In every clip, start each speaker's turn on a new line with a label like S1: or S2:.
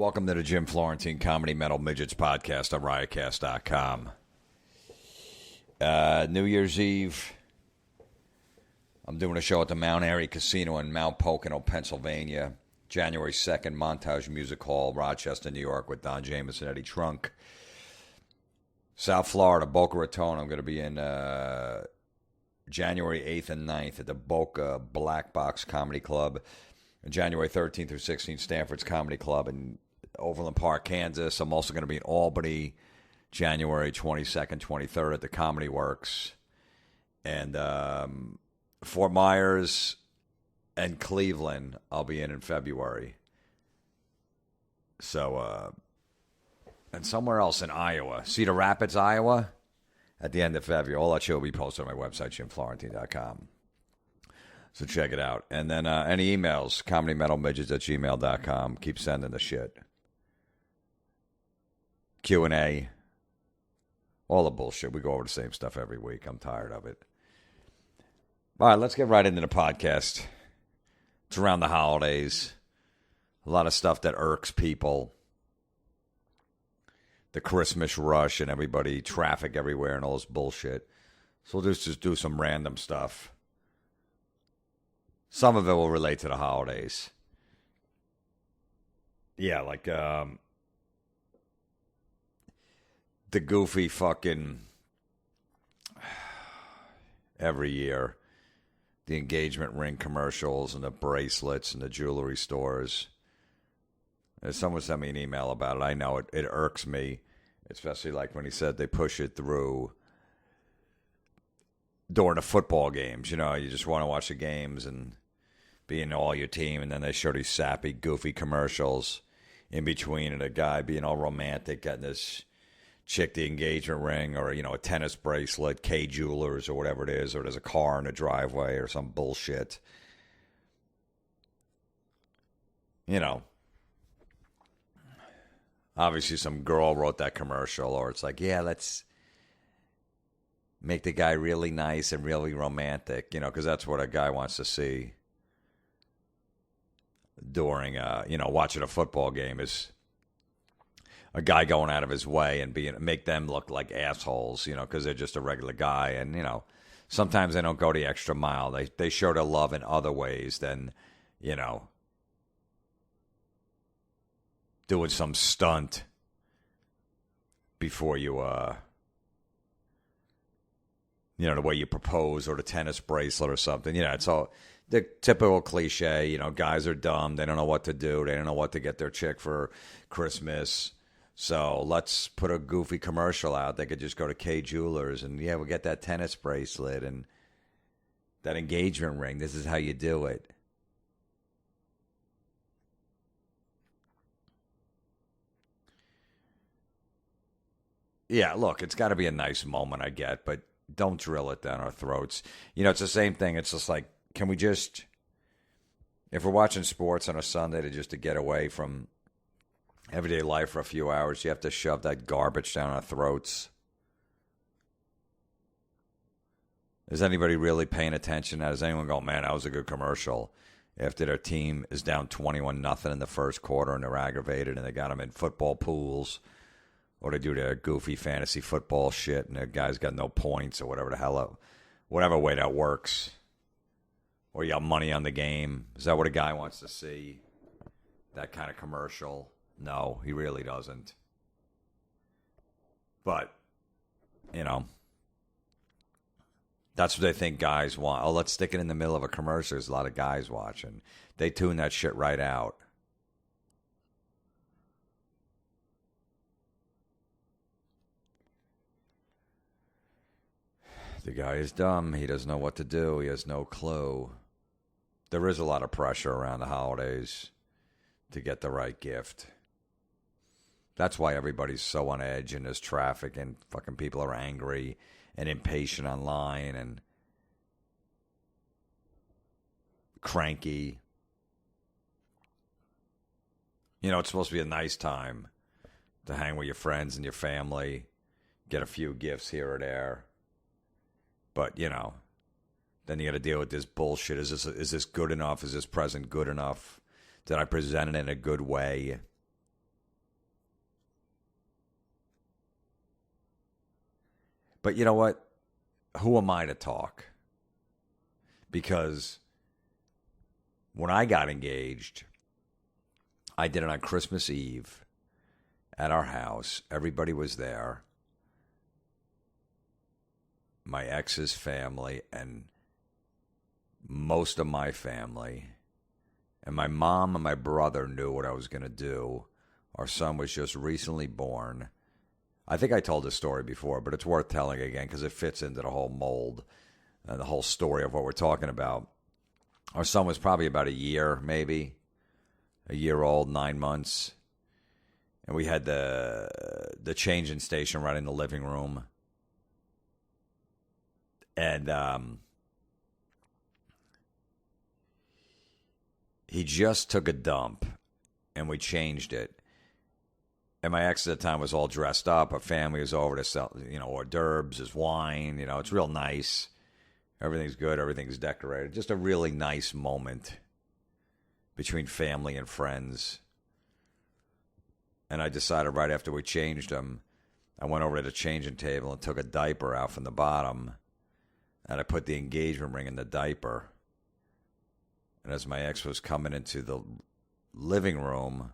S1: Welcome to the Jim Florentine Comedy Metal Midgets podcast on riotcast.com. New Year's Eve, I'm doing a show at the Mount Airy Casino in Mount Pocono, Pennsylvania. January 2nd, Montage Music Hall, Rochester, New York, with Don James and Eddie Trunk. South Florida, Boca Raton, I'm going to be in January 8th and 9th at the Boca Black Box Comedy Club. January 13th through 16th, Stanford's Comedy Club in Overland Park, Kansas. I'm also going to be in Albany, January 22nd, 23rd at the Comedy Works. And Fort Myers and Cleveland, I'll be in February. So, and somewhere else in Iowa, Cedar Rapids, Iowa, at the end of February. All that shit will be posted on my website, jimflorentine.com. So check it out. And then any emails, comedymetalmidgets@gmail.com. Keep sending the shit. Q&A. All the bullshit. We go over the same stuff every week. I'm tired of it. All right, let's get right into the podcast. It's around the holidays. A lot of stuff that irks people. The Christmas rush and everybody, traffic everywhere and all this bullshit. So we'll just do some random stuff. Some of it will relate to the holidays. Yeah, like the goofy fucking every year, the engagement ring commercials and the bracelets and the jewelry stores. Someone sent me an email about it. I know it irks me, especially like when he said they push it through during the football games. You know, you just want to watch the games and be in all your team, and then they show these sappy, goofy commercials in between, and a guy being all romantic, getting this chick the engagement ring or, you know, a tennis bracelet, K Jewelers or whatever it is, or there's a car in the driveway or some bullshit. You know, obviously some girl wrote that commercial, or it's like, yeah, let's make the guy really nice and really romantic, you know, because that's what a guy wants to see during, watching a football game is a guy going out of his way and make them look like assholes, you know, because they're just a regular guy. And, you know, sometimes they don't go the extra mile. They show their love in other ways than, you know, doing some stunt before you, the way you propose or the tennis bracelet or something. You know, it's all the typical cliche, you know, guys are dumb. They don't know what to do. They don't know what to get their chick for Christmas. So let's put a goofy commercial out. They could just go to K Jewelers and, yeah, we'll get that tennis bracelet and that engagement ring. This is how you do it. Yeah, look, it's got to be a nice moment, I get, but don't drill it down our throats. You know, it's the same thing. It's just like, can we just, if we're watching sports on a Sunday to get away from everyday life for a few hours, you have to shove that garbage down our throats? Is anybody really paying attention? Does anyone go, man, that was a good commercial, after their team is down 21-0 in the first quarter and they're aggravated and they got them in football pools, or they do their goofy fantasy football shit and the guy's got no points or whatever the hell, whatever way that works. Or you got money on the game. Is that what a guy wants to see? That kind of commercial? No, he really doesn't. But, you know, that's what they think guys want. Oh, let's stick it in the middle of a commercial. There's a lot of guys watching. They tune that shit right out. The guy is dumb. He doesn't know what to do. He has no clue. There is a lot of pressure around the holidays to get the right gift. That's why everybody's so on edge and there's traffic and fucking people are angry and impatient online and cranky. You know, it's supposed to be a nice time to hang with your friends and your family, get a few gifts here or there. But, you know, then you got to deal with this bullshit. Is this good enough? Is this present good enough? Did I present it in a good way? But you know what? Who am I to talk? Because when I got engaged, I did it on Christmas Eve at our house. Everybody was there. My ex's family and most of my family. And my mom and my brother knew what I was going to do. Our son was just recently born. I think I told this story before, but it's worth telling again because it fits into the whole mold and the whole story of what we're talking about. Our son was probably about a year, maybe. A year old, 9 months. And we had the changing station right in the living room. And he just took a dump, and we changed it. And my ex at the time was all dressed up. Our family was over to sell, hors d'oeuvres, his wine. It's real nice. Everything's good. Everything's decorated. Just a really nice moment between family and friends. And I decided right after we changed him, I went over to the changing table and took a diaper out from the bottom. And I put the engagement ring in the diaper. And as my ex was coming into the living room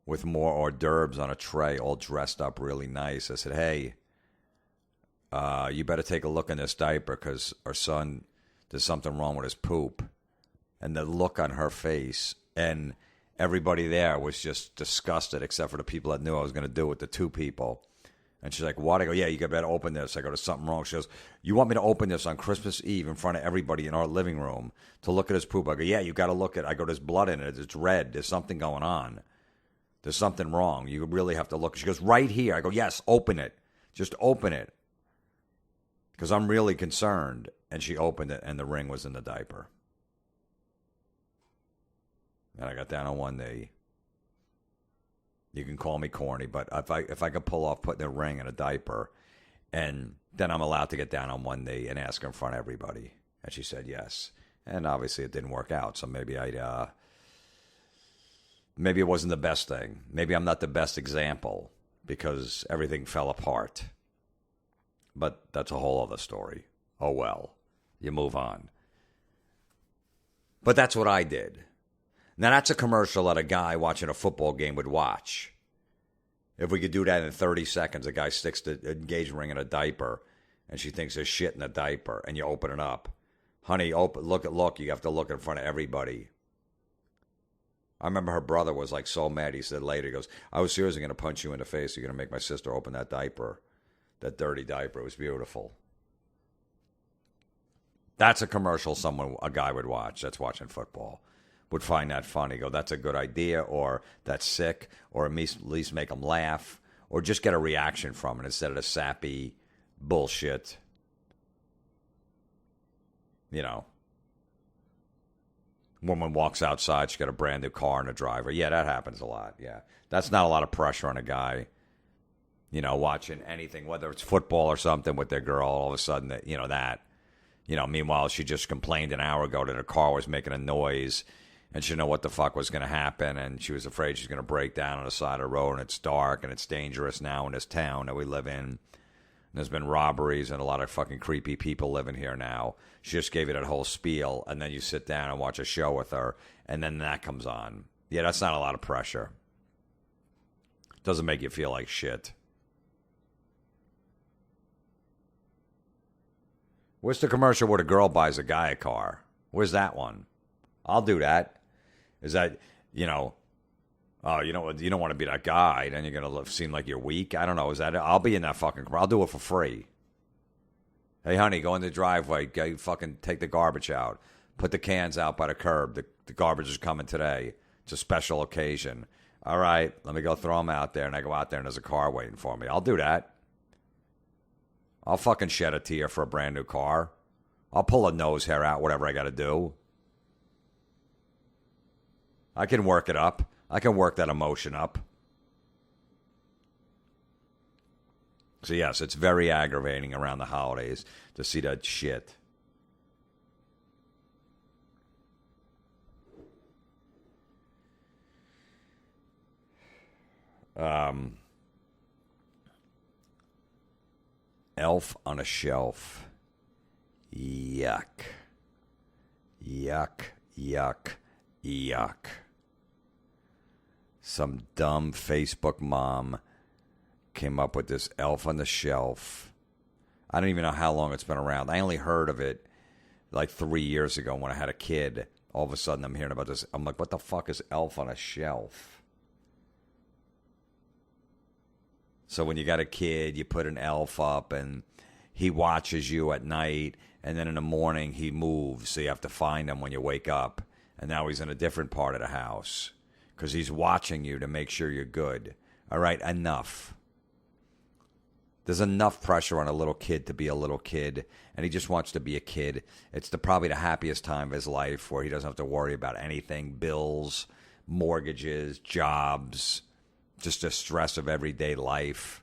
S1: with more hors d'oeuvres on a tray, all dressed up really nice, I said, hey, you better take a look in this diaper because our son, there's something wrong with his poop. And the look on her face, and everybody there was just disgusted except for the people that knew I was going to do it, the two people. And she's like, what? I go, yeah, you better open this. I go, there's something wrong. She goes, you want me to open this on Christmas Eve in front of everybody in our living room to look at his poop? I go, yeah, you got to look at it. I go, there's blood in it. It's red. There's something going on. There's something wrong. You really have to look. She goes, right here. I go, yes, open it. Just open it. Because I'm really concerned. And she opened it, and the ring was in the diaper. And I got down on one knee. You can call me corny, but if I could pull off putting a ring in a diaper, and then I'm allowed to get down on one knee and ask her in front of everybody. And she said yes. And obviously it didn't work out, so maybe maybe it wasn't the best thing. Maybe I'm not the best example because everything fell apart. But that's a whole other story. Oh well, you move on. But that's what I did. Now, that's a commercial that a guy watching a football game would watch. If we could do that in 30 seconds, a guy sticks the engagement ring in a diaper, and she thinks there's shit in the diaper, and you open it up. Honey, look, you have to look in front of everybody. I remember her brother was like so mad, he said later, he goes, I was seriously going to punch you in the face. You're going to make my sister open that diaper, that dirty diaper. It was beautiful. That's a commercial a guy would watch that's watching football. Would find that funny, go, that's a good idea, or that's sick, or at least make them laugh, or just get a reaction from it instead of the sappy bullshit. Woman walks outside, she got a brand new car and a driver. Yeah, that happens a lot, yeah. That's not a lot of pressure on a guy, watching anything, whether it's football or something with their girl, all of a sudden, meanwhile, she just complained an hour ago that her car was making a noise, and she didn't know what the fuck was going to happen, and she was afraid she's going to break down on the side of the road, and it's dark, and it's dangerous now in this town that we live in. And there's been robberies and a lot of fucking creepy people living here now. She just gave you that whole spiel, and then you sit down and watch a show with her, and then that comes on. Yeah, that's not a lot of pressure. Doesn't make you feel like shit. Where's the commercial where the girl buys a guy a car? Where's that one? I'll do that. Is that, you don't want to be that guy, then you're going to seem like you're weak. I don't know. Is that it? I'll be in that fucking car. I'll do it for free. Hey, honey, go in the driveway. Go fucking take the garbage out. Put the cans out by the curb. The garbage is coming today. It's a special occasion. All right, let me go throw them out there. And I go out there and there's a car waiting for me. I'll do that. I'll fucking shed a tear for a brand new car. I'll pull a nose hair out, whatever I got to do. I can work it up. I can work that emotion up. So, yes, it's very aggravating around the holidays to see that shit. elf on a shelf. Yuck. Yuck, yuck, yuck. Some dumb Facebook mom came up with this elf on the shelf. I don't even know how long it's been around. I only heard of it like 3 years ago when I had a kid. All of a sudden I'm hearing about this. I'm like, what the fuck is elf on a shelf? So when you got a kid, you put an elf up and he watches you at night, and then in the morning he moves, so you have to find him when you wake up. And now he's in a different part of the house because he's watching you to make sure you're good. All right, enough. There's enough pressure on a little kid to be a little kid, and he just wants to be a kid. It's probably the happiest time of his life where he doesn't have to worry about anything, bills, mortgages, jobs, just the stress of everyday life.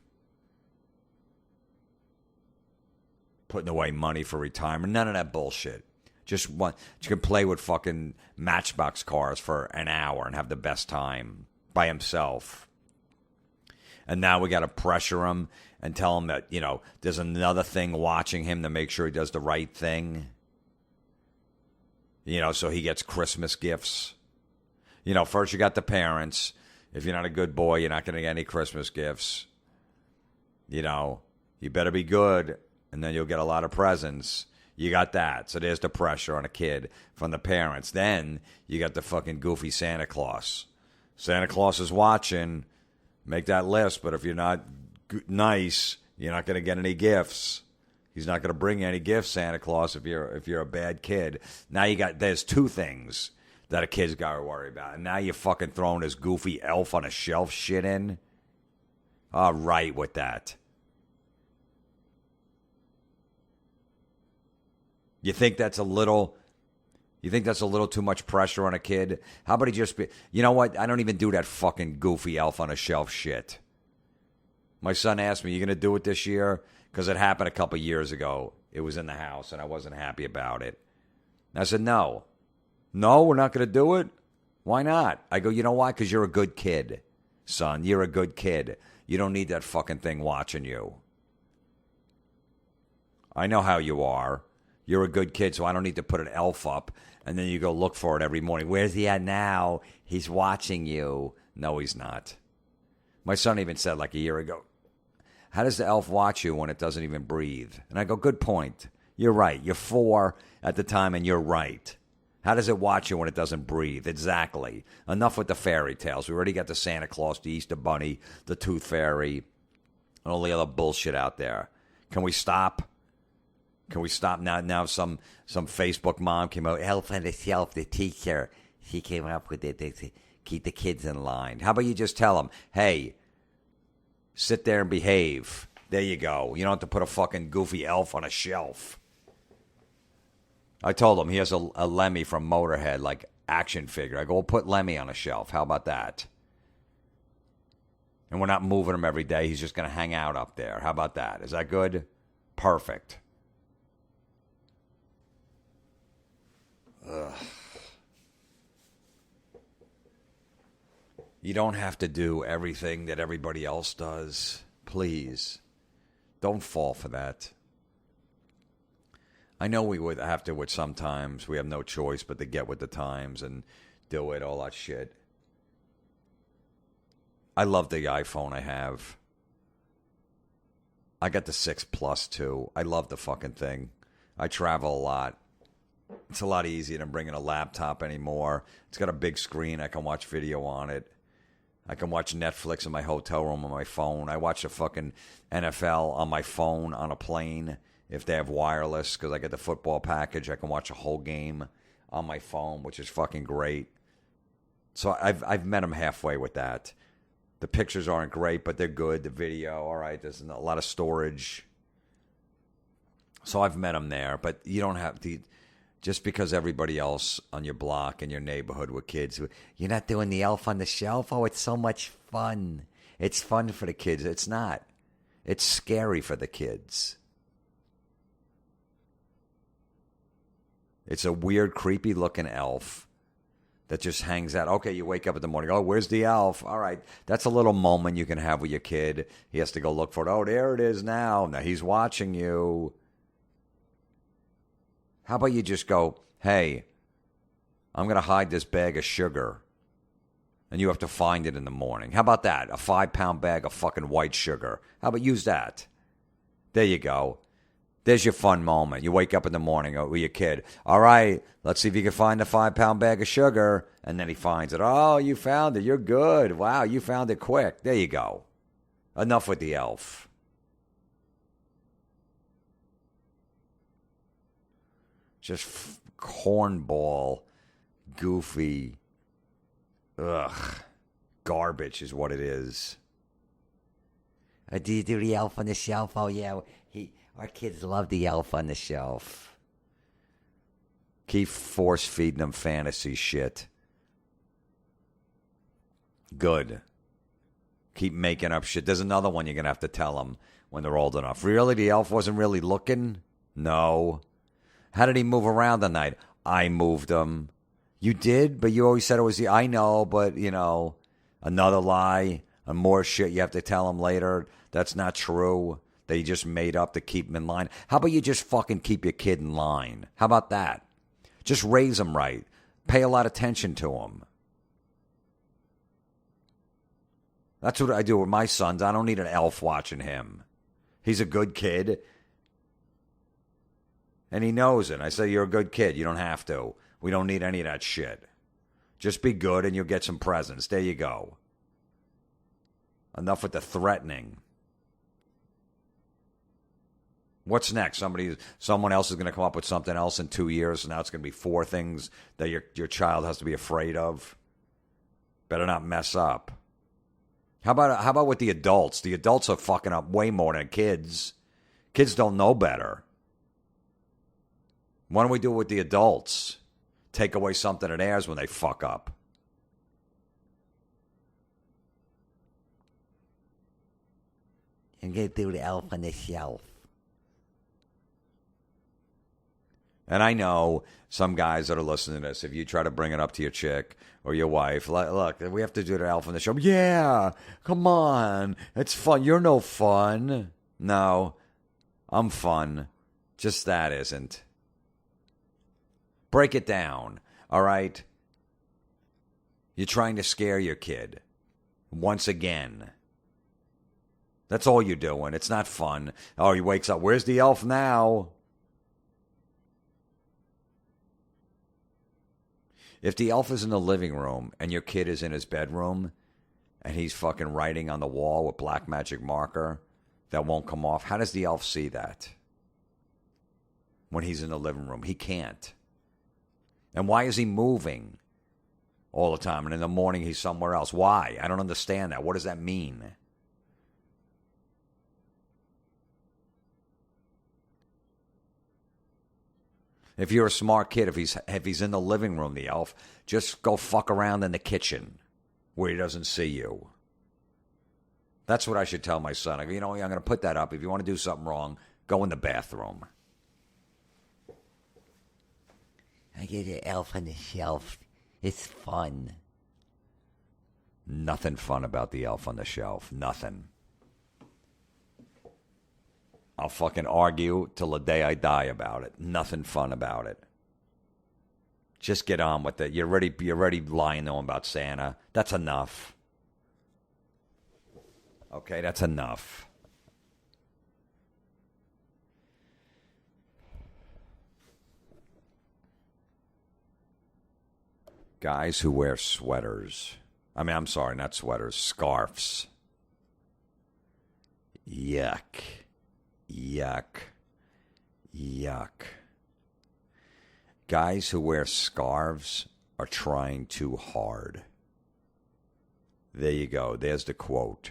S1: Putting away money for retirement, none of that bullshit. You can play with fucking Matchbox cars for an hour and have the best time by himself. And now we got to pressure him and tell him that, there's another thing watching him to make sure he does the right thing. So he gets Christmas gifts. First you got the parents. If you're not a good boy, you're not going to get any Christmas gifts. You better be good, and then you'll get a lot of presents. You got that. So there's the pressure on a kid from the parents. Then you got the fucking goofy Santa Claus. Santa Claus is watching. Make that list, but if you're not nice, you're not going to get any gifts. He's not going to bring you any gifts, Santa Claus, if you're a bad kid. Now there's two things that a kid's got to worry about. And now you're fucking throwing this goofy elf on a shelf shit in. All right with that. You think that's a little too much pressure on a kid? How about he just be, you know what? I don't even do that fucking goofy elf on a shelf shit. My son asked me, you going to do it this year? Because it happened a couple years ago. It was in the house, and I wasn't happy about it. And I said, no. No, we're not going to do it? Why not? I go, you know why? Because you're a good kid, son. You're a good kid. You don't need that fucking thing watching you. I know how you are. You're a good kid, so I don't need to put an elf up, and then you go look for it every morning. Where's he at now? He's watching you. No, he's not. My son even said like a year ago, how does the elf watch you when it doesn't even breathe? And I go, good point. You're right. You're 4 at the time, and you're right. How does it watch you when it doesn't breathe? Exactly. Enough with the fairy tales. We already got the Santa Claus, the Easter Bunny, the Tooth Fairy, and all the other bullshit out there. Can we stop? Can we stop now? Now some Facebook mom came out, elf on the shelf, the teacher. She came up with it to keep the kids in line. How about you just tell them, hey, sit there and behave. There you go. You don't have to put a fucking goofy elf on a shelf. I told him he has a Lemmy from Motorhead, like action figure. I go, well, put Lemmy on a shelf. How about that? And we're not moving him every day. He's just going to hang out up there. How about that? Is that good? Perfect. Ugh. You don't have to do everything that everybody else does. Please. Don't fall for that. I know we would have to with sometimes. We have no choice but to get with the times and do it, all that shit. I love the iPhone I have. I got the 6 Plus too. I love the fucking thing. I travel a lot. It's a lot easier than bringing a laptop anymore. It's got a big screen. I can watch video on it. I can watch Netflix in my hotel room on my phone. I watch the fucking NFL on my phone on a plane if they have wireless because I get the football package. I can watch a whole game on my phone, which is fucking great. So I've met them halfway with that. The pictures aren't great, but they're good. The video, all right, there's a lot of storage. So I've met them there, but you don't have to. Just because everybody else on your block in your neighborhood with kids, you're not doing the elf on the shelf? Oh, it's so much fun. It's fun for the kids. It's not. It's scary for the kids. It's a weird, creepy-looking elf that just hangs out. Okay, you wake up in the morning. Oh, where's the elf? All right, that's a little moment you can have with your kid. He has to go look for it. Oh, there it is now. Now he's watching you. How about you just go, hey, I'm going to hide this bag of sugar, and you have to find it in the morning. How about that? A 5-pound bag of fucking white sugar. How about use that? There you go. There's your fun moment. You wake up in the morning with your kid. All right, let's see if you can find the 5-pound bag of sugar. And then he finds it. Oh, you found it. You're good. Wow, you found it quick. There you go. Enough with the elf. Just cornball, goofy, garbage is what it is. Do you do the elf on the shelf? Oh, yeah. Our kids love the elf on the shelf. Keep force feeding them fantasy shit. Good. Keep making up shit. There's another one you're going to have to tell them when they're old enough. Really? The elf wasn't really looking? No. How did he move around the night? I moved him. You did? But you always said it was the... I know, but, another lie and more shit you have to tell him later. That's not true. That you just made up to keep him in line. How about you just fucking keep your kid in line? How about that? Just raise him right. Pay a lot of attention to him. That's what I do with my sons. I don't need an elf watching him. He's a good kid. And he knows it. I say, you're a good kid. You don't have to. We don't need any of that shit. Just be good and you'll get some presents. There you go. Enough with the threatening. What's next? Someone else is going to come up with something else in 2 years, and now it's going to be 4 things that your child has to be afraid of. Better not mess up. How about with the adults? The adults are fucking up way more than kids. Kids don't know better. Why don't we do it with the adults? Take away something of theirs when they fuck up. I'm going to do the elf on the shelf. And I know some guys that are listening to this, if you try to bring it up to your chick or your wife, look, we have to do the elf on the shelf. Yeah, come on. It's fun. You're no fun. No, I'm fun. Just that isn't. Break it down, all right? You're trying to scare your kid once again. That's all you're doing. It's not fun. Oh, he wakes up. Where's the elf now? If the elf is in the living room and your kid is in his bedroom and he's fucking writing on the wall with black magic marker that won't come off, how does the elf see that? When he's in the living room, he can't. And why is he moving all the time? And in the morning, he's somewhere else. Why? I don't understand that. What does that mean? If you're a smart kid, if he's in the living room, the elf, just go fuck around in the kitchen where he doesn't see you. That's what I should tell my son. I go, I'm going to put that up. If you want to do something wrong, go in the bathroom. I get an elf on the shelf. It's fun. Nothing fun about the elf on the shelf. Nothing. I'll fucking argue till the day I die about it. Nothing fun about it. Just get on with it. You're already lying to him about Santa. That's enough. Okay, that's enough. Guys who wear sweaters. I'm sorry, not sweaters, scarves. Yuck. Yuck. Yuck. Guys who wear scarves are trying too hard. There you go. There's the quote.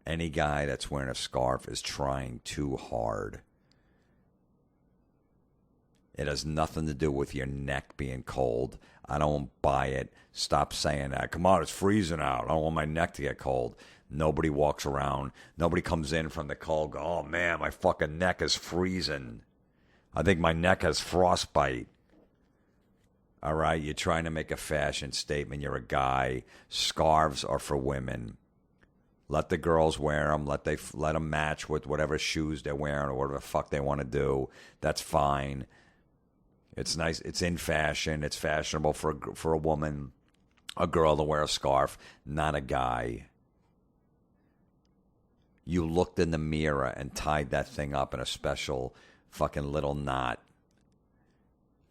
S1: Any guy that's wearing a scarf is trying too hard. It has nothing to do with your neck being cold. I don't buy it. Stop saying that. Come on, it's freezing out. I don't want my neck to get cold. Nobody walks around. Nobody comes in from the cold. Go, oh, man, my fucking neck is freezing. I think my neck has frostbite. All right? You're trying to make a fashion statement. You're a guy. Scarves are for women. Let the girls wear them. Let them match with whatever shoes they're wearing or whatever the fuck they want to do. That's fine. It's nice. It's in fashion. It's fashionable for a woman, a girl to wear a scarf, not a guy. You looked in the mirror and tied that thing up in a special fucking little knot.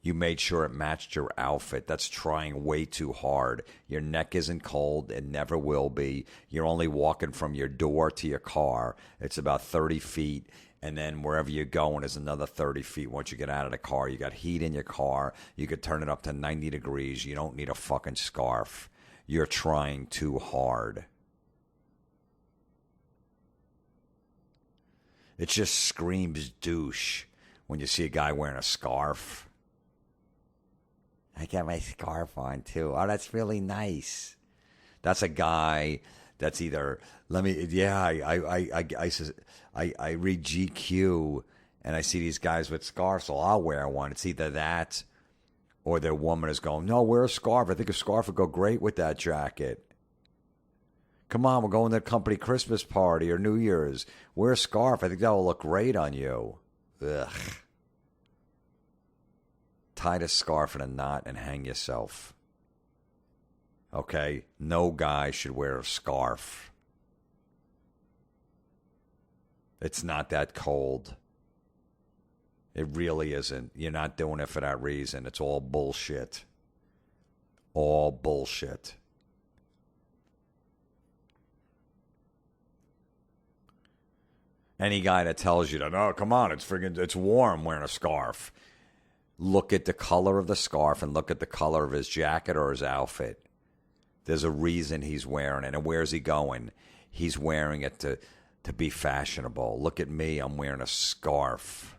S1: You made sure it matched your outfit. That's trying way too hard. Your neck isn't cold. It never will be. You're only walking from your door to your car. It's about 30 feet. And then wherever you're going is another 30 feet. Once you get out of the car, you got heat in your car. You could turn it up to 90 degrees. You don't need a fucking scarf. You're trying too hard. It just screams douche when you see a guy wearing a scarf. I got my scarf on too. Oh, that's really nice. That's a guy that's either I read GQ and I see these guys with scarves, so I'll wear one. It's either that or their woman is going, no, wear a scarf. I think a scarf would go great with that jacket. Come on, we're going to a company Christmas party or New Year's. Wear a scarf. I think that will look great on you. Ugh. Tie a scarf in a knot and hang yourself. Okay? No guy should wear a scarf. It's not that cold. It really isn't. You're not doing it for that reason. It's all bullshit. All bullshit. Any guy that tells you that, oh, come on, it's warm wearing a scarf. Look at the color of the scarf and look at the color of his jacket or his outfit. There's a reason he's wearing it. And where's he going? He's wearing it to be fashionable. Look at me. I'm wearing a scarf.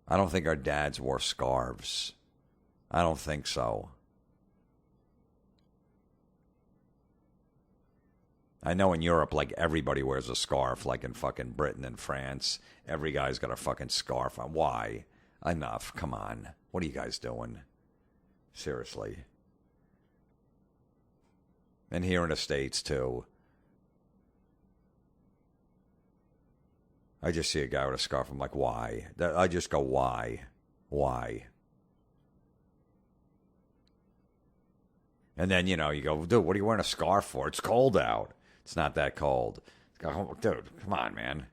S1: I don't think our dads wore scarves. I don't think so. I know in Europe, like, everybody wears a scarf, like in fucking Britain and France. Every guy's got a fucking scarf on. Why? Enough. Come on. What are you guys doing? Seriously. And here in the States, too. I just see a guy with a scarf. I'm like, why? I just go, why? Why? And then, you go, dude, what are you wearing a scarf for? It's cold out. It's not that cold. Dude, come on, man.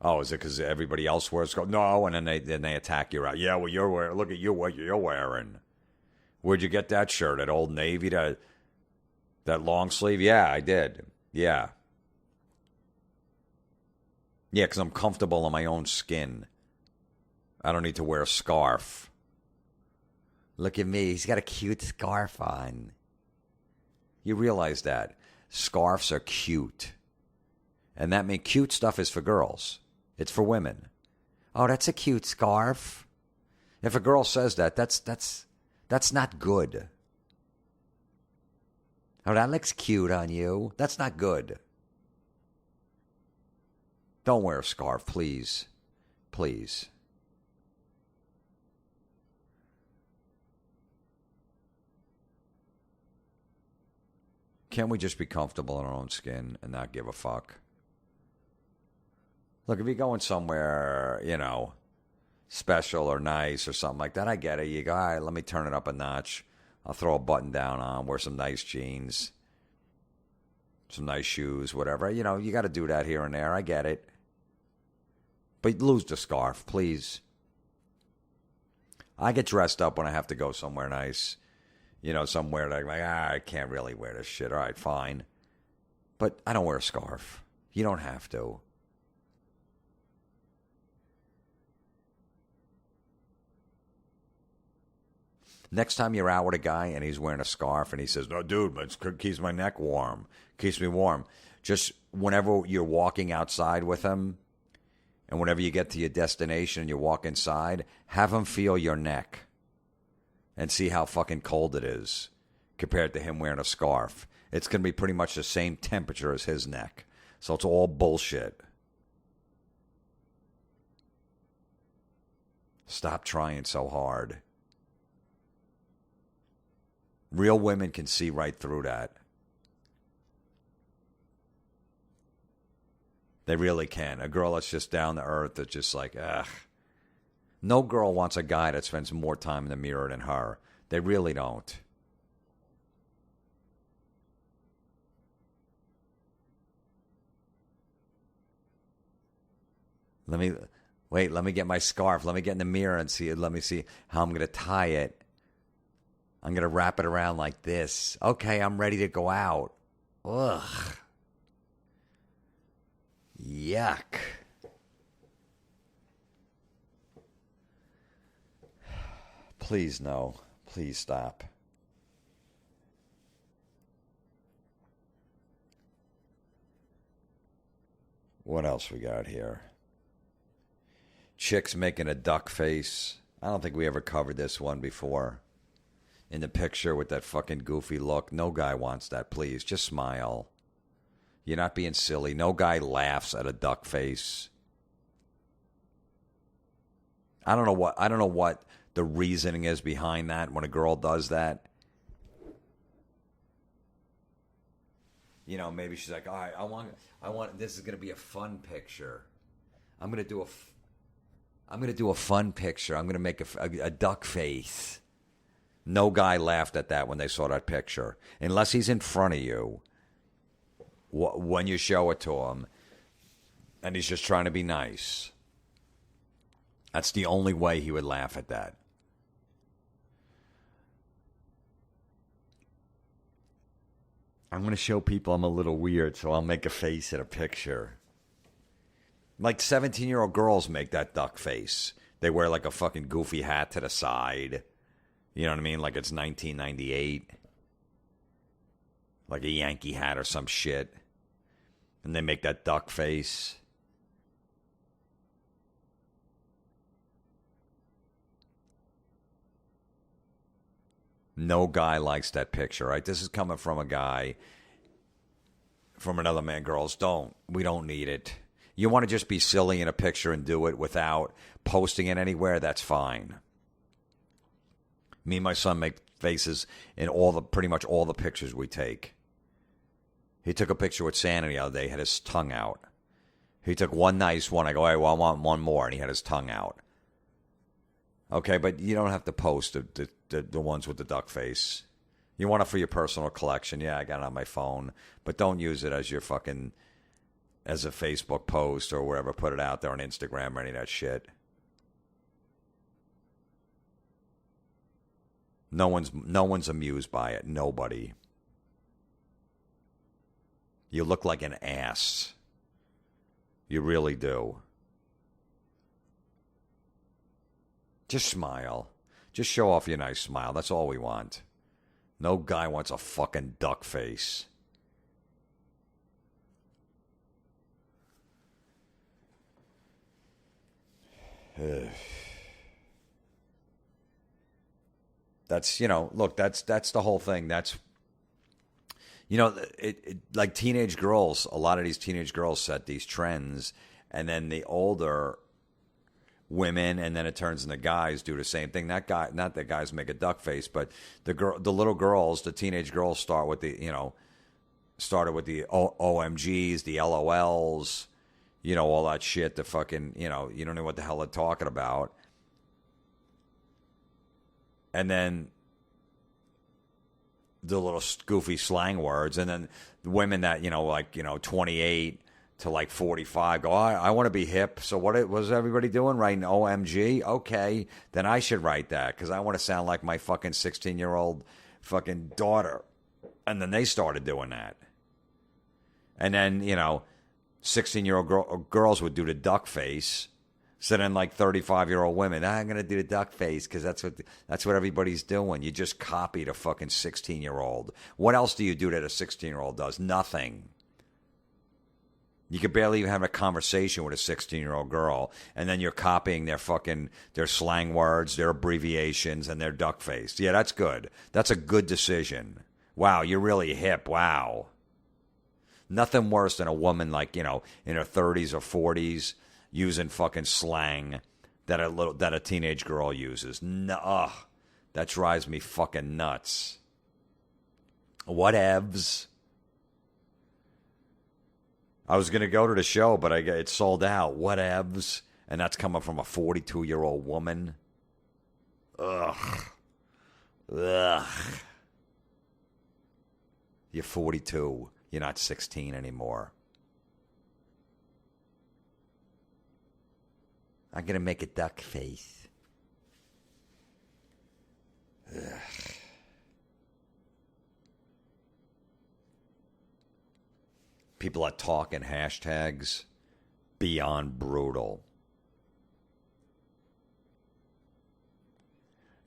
S1: Oh, is it because everybody else wears scarves? No, and then they attack you out. Yeah, well, you're wearing. Look at you, what you're wearing. Where'd you get that shirt? At Old Navy, that long sleeve? Yeah, I did. Yeah. Yeah, because I'm comfortable in my own skin. I don't need to wear a scarf. Look at me. He's got a cute scarf on. You realize that. Scarves are cute. And that means cute stuff is for girls. It's for women. Oh, that's a cute scarf. If a girl says that, that's not good. Oh, that looks cute on you. That's not good. Don't wear a scarf, please. Please. Can't we just be comfortable in our own skin and not give a fuck? Look, if you're going somewhere, special or nice or something like that, I get it. You go, all right, let me turn it up a notch. I'll throw a button down on, wear some nice jeans, some nice shoes, whatever. You got to do that here and there. I get it. But lose the scarf, please. I get dressed up when I have to go somewhere nice. Somewhere that I'm like, I can't really wear this shit. All right, fine. But I don't wear a scarf. You don't have to. Next time you're out with a guy and he's wearing a scarf and he says, no, dude, it keeps my neck warm. Keeps me warm. Just whenever you're walking outside with him and whenever you get to your destination and you walk inside, have him feel your neck. And see how fucking cold it is compared to him wearing a scarf. It's going to be pretty much the same temperature as his neck. So it's all bullshit. Stop trying so hard. Real women can see right through that. They really can. A girl that's just down to earth, that's just like, ugh. No girl wants a guy that spends more time in the mirror than her. They really don't. Let me get my scarf. Let me get in the mirror and see it. Let me see how I'm going to tie it. I'm going to wrap it around like this. Okay, I'm ready to go out. Ugh. Yuck. Please, no. Please stop. What else we got here? Chicks making a duck face. I don't think we ever covered this one before. In the picture with that fucking goofy look. No guy wants that, please. Just smile. You're not being silly. No guy laughs at a duck face. I don't know what the reasoning is behind that when a girl does that. You know, maybe she's like, all right, I want this is going to be a fun picture. I'm going to do a fun picture. I'm going to make a duck face. No guy laughed at that when they saw that picture. Unless he's in front of you when you show it to him and he's just trying to be nice. That's the only way he would laugh at that. I'm going to show people I'm a little weird, so I'll make a face in a picture. Like 17-year-old girls make that duck face. They wear like a fucking goofy hat to the side. You know what I mean? Like it's 1998. Like a Yankee hat or some shit. And they make that duck face. No guy likes that picture, right? This is coming from a guy, from another man. Girls, we don't need it. You want to just be silly in a picture and do it without posting it anywhere, that's fine. Me and my son make faces in pretty much all the pictures we take. He took a picture with Santa the other day, had his tongue out. He took one nice one. I go, hey, well, I want one more, and he had his tongue out. Okay, but you don't have to post the ones with the duck face. You want it for your personal collection. Yeah, I got it on my phone. But don't use it as your fucking, as a Facebook post or wherever. Put it out there on Instagram or any of that shit. No one's amused by it. Nobody. You look like an ass. You really do. Just smile. Just show off your nice smile. That's all we want. No guy wants a fucking duck face. That's, look, that's the whole thing. That's, like teenage girls, a lot of these teenage girls set these trends, and then the older women, and then it turns into guys do the same thing. Not that guys make a duck face, but the little girls, the teenage girls started with the OMGs, the LOLs, all that shit. The fucking, you don't know what the hell they're talking about. And then the little goofy slang words, and then the women that 28 to like 45 go, I want to be hip. So what was everybody doing? Writing OMG? Okay, then I should write that because I want to sound like my fucking 16-year-old fucking daughter. And then they started doing that. And then 16-year-old girls would do the duck face. So then, like 35-year-old women, I'm gonna do the duck face because that's what everybody's doing. You just copied a fucking 16-year-old. What else do you do that a 16-year-old does? Nothing. You could barely even have a conversation with a 16-year-old girl, and then you're copying their slang words, their abbreviations, and their duck face. Yeah, that's good. That's a good decision. Wow, you're really hip. Wow. Nothing worse than a woman like in her 30s or 40s. Using fucking slang, that a teenage girl uses. No, that drives me fucking nuts. Whatevs. I was gonna go to the show, but it's sold out. Whatevs. And that's coming from a 42-year-old woman. Ugh. Ugh. You're 42. You're not 16 anymore. I'm going to make a duck face. Ugh. People are talking hashtags beyond brutal.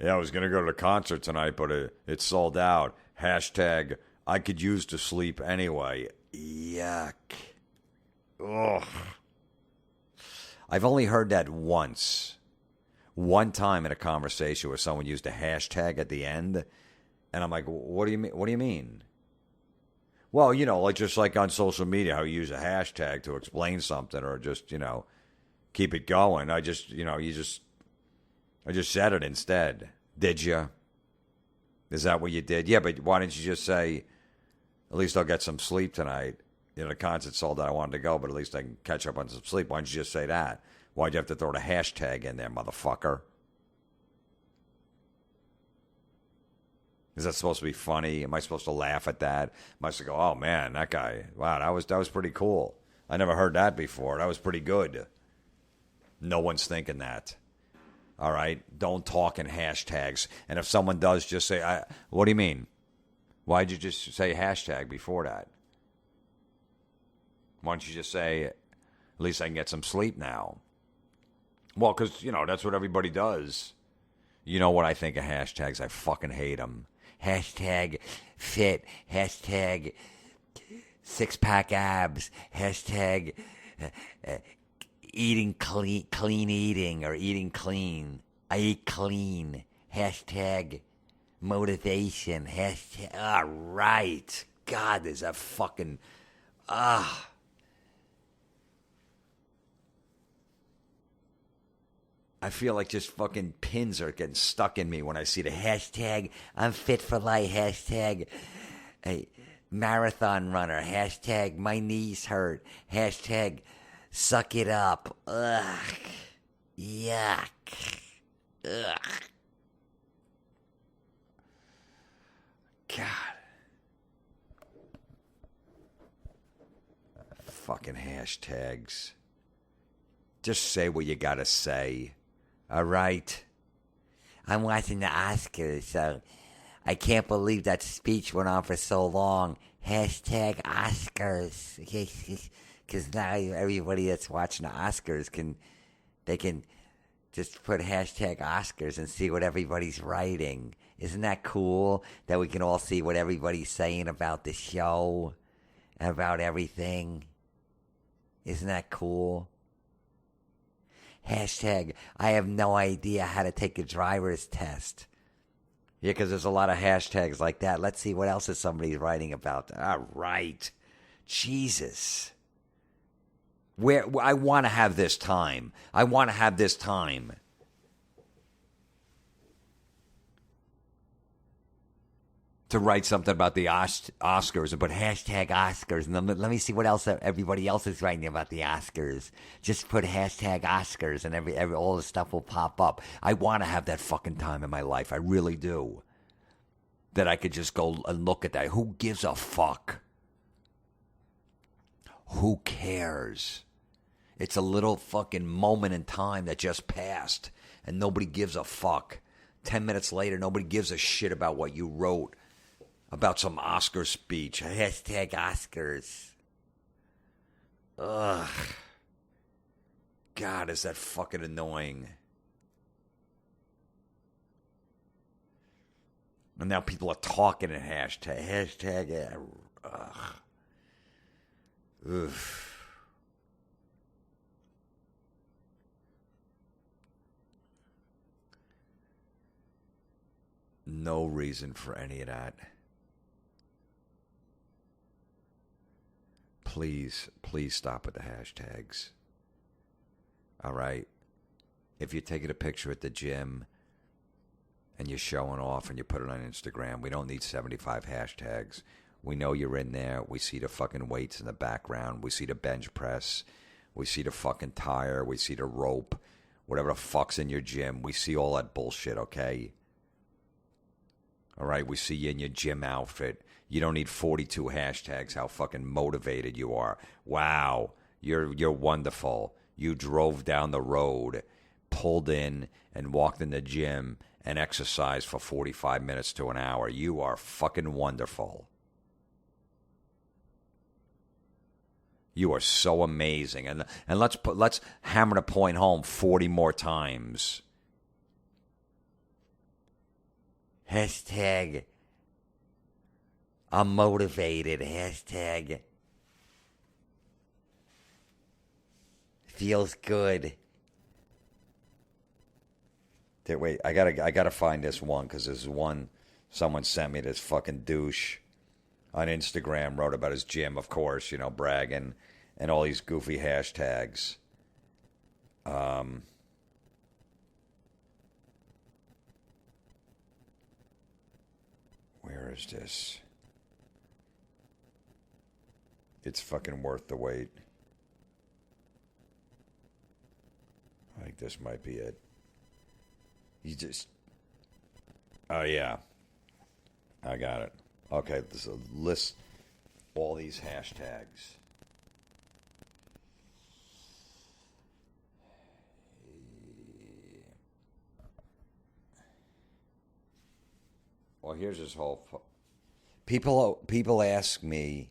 S1: Yeah, I was going to go to the concert tonight, but it's sold out. Hashtag, I could use to sleep anyway. Yuck. Ugh. I've only heard that once. One time in a conversation where someone used a hashtag at the end. And I'm like, what do you mean? What do you mean? Well, like just like on social media, how you use a hashtag to explain something or just, keep it going. I just said it instead. Did you? Is that what you did? Yeah, but why didn't you just say, at least I'll get some sleep tonight? The concert sold out. I wanted to go, but at least I can catch up on some sleep. Why didn't you just say that? Why'd you have to throw the hashtag in there, motherfucker? Is that supposed to be funny? Am I supposed to laugh at that? Am I supposed to go, oh man, that guy, wow, that was pretty cool. I never heard that before. That was pretty good. No one's thinking that. All right? Don't talk in hashtags. And if someone does, just say, what do you mean? Why'd you just say hashtag before that? Why don't you just say, at least I can get some sleep now? Well, because, that's what everybody does. You know what I think of hashtags? I fucking hate them. Hashtag fit. Hashtag six-pack abs. Hashtag eating clean eating or eating clean. I eat clean. Hashtag motivation. Hashtag, all right. God, there's a fucking, I feel like just fucking pins are getting stuck in me when I see the hashtag I'm fit for life, hashtag marathon runner, hashtag my knees hurt, hashtag suck it up. Ugh. Yuck. Ugh. God. Fucking hashtags. Just say what you gotta say. All right. I'm watching the Oscars, so I can't believe that speech went on for so long. Hashtag Oscars. Because now everybody that's watching the Oscars can just put hashtag Oscars and see what everybody's writing. Isn't that cool that we can all see what everybody's saying about the show and about everything? Isn't that cool? Hashtag, I have no idea how to take a driver's test. Yeah, because there's a lot of hashtags like that. Let's see what else is somebody writing about. All right. Jesus. I want to have this time. I want to have this time. To write something about the Oscars and put hashtag Oscars. And then let me see what else everybody else is writing about the Oscars. Just put hashtag Oscars and every all the stuff will pop up. I want to have that fucking time in my life. I really do. That I could just go and look at that. Who gives a fuck? Who cares? It's a little fucking moment in time that just passed. And nobody gives a fuck. 10 minutes later, nobody gives a shit about what you wrote. About some Oscar speech. Hashtag Oscars. Ugh. God, is that fucking annoying. And now people are talking in hashtag. Hashtag. Ugh. Oof. No reason for any of that. Please stop with the hashtags. All right? if you're taking a picture at the gym and you're showing off and you put it on Instagram, we don't need 75 hashtags. We know you're in there. We see the fucking weights in the background. We see the bench press. We see the fucking tire. We see the rope. Whatever the fuck's in your gym. We see all that bullshit, okay? All right, we see you in your gym outfit. You don't need 42 hashtags how fucking motivated you are. Wow, you're wonderful. You drove down the road, pulled in, and walked in the gym and exercised for 45 minutes to an hour. You are fucking wonderful. You are so amazing. And let's hammer the point home 40 more times. Hashtag I'm motivated. Hashtag feels good. Wait, I gotta find this one because there's one someone sent me. This fucking douche on Instagram wrote about his gym, of course, bragging and all these goofy hashtags. Where is this? It's fucking worth the wait. I think this might be it. Oh, yeah. I got it. Okay, this list all these hashtags. Well, here's this whole... People ask me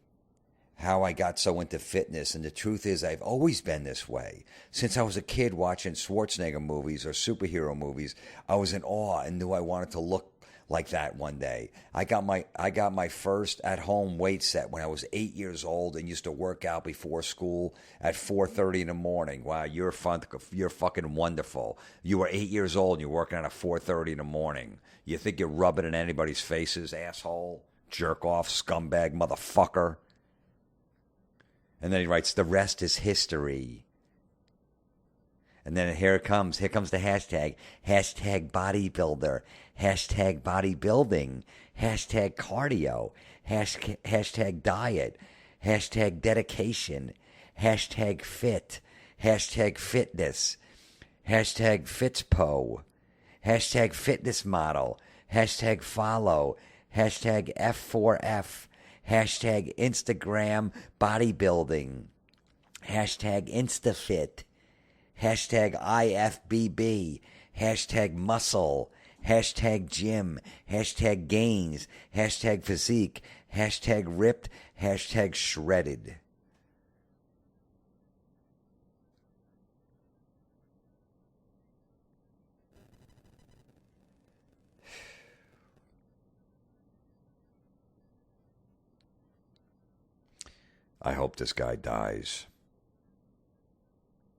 S1: how I got so into fitness, and the truth is I've always been this way. Since I was a kid watching Schwarzenegger movies or superhero movies, I was in awe and knew I wanted to look like that one day. I got my first at-home weight set when I was 8 years old and used to work out before school at 4:30 in the morning. Wow, you're fucking wonderful. You were 8 years old and you're working out at 4:30 in the morning. You think you're rubbing in anybody's faces, asshole? Jerk off, scumbag, motherfucker. And then he writes, the rest is history. And then here comes the hashtag. Hashtag bodybuilder. Hashtag bodybuilding. Hashtag cardio. Hashtag diet. Hashtag dedication. Hashtag fit. Hashtag fitness. Hashtag fitspo. Hashtag fitness model. Hashtag follow. Hashtag F4F. Hashtag Instagram bodybuilding. Hashtag InstaFit. Hashtag IFBB. Hashtag muscle. Hashtag gym. Hashtag gains. Hashtag physique. Hashtag ripped. Hashtag shredded. I hope this guy dies.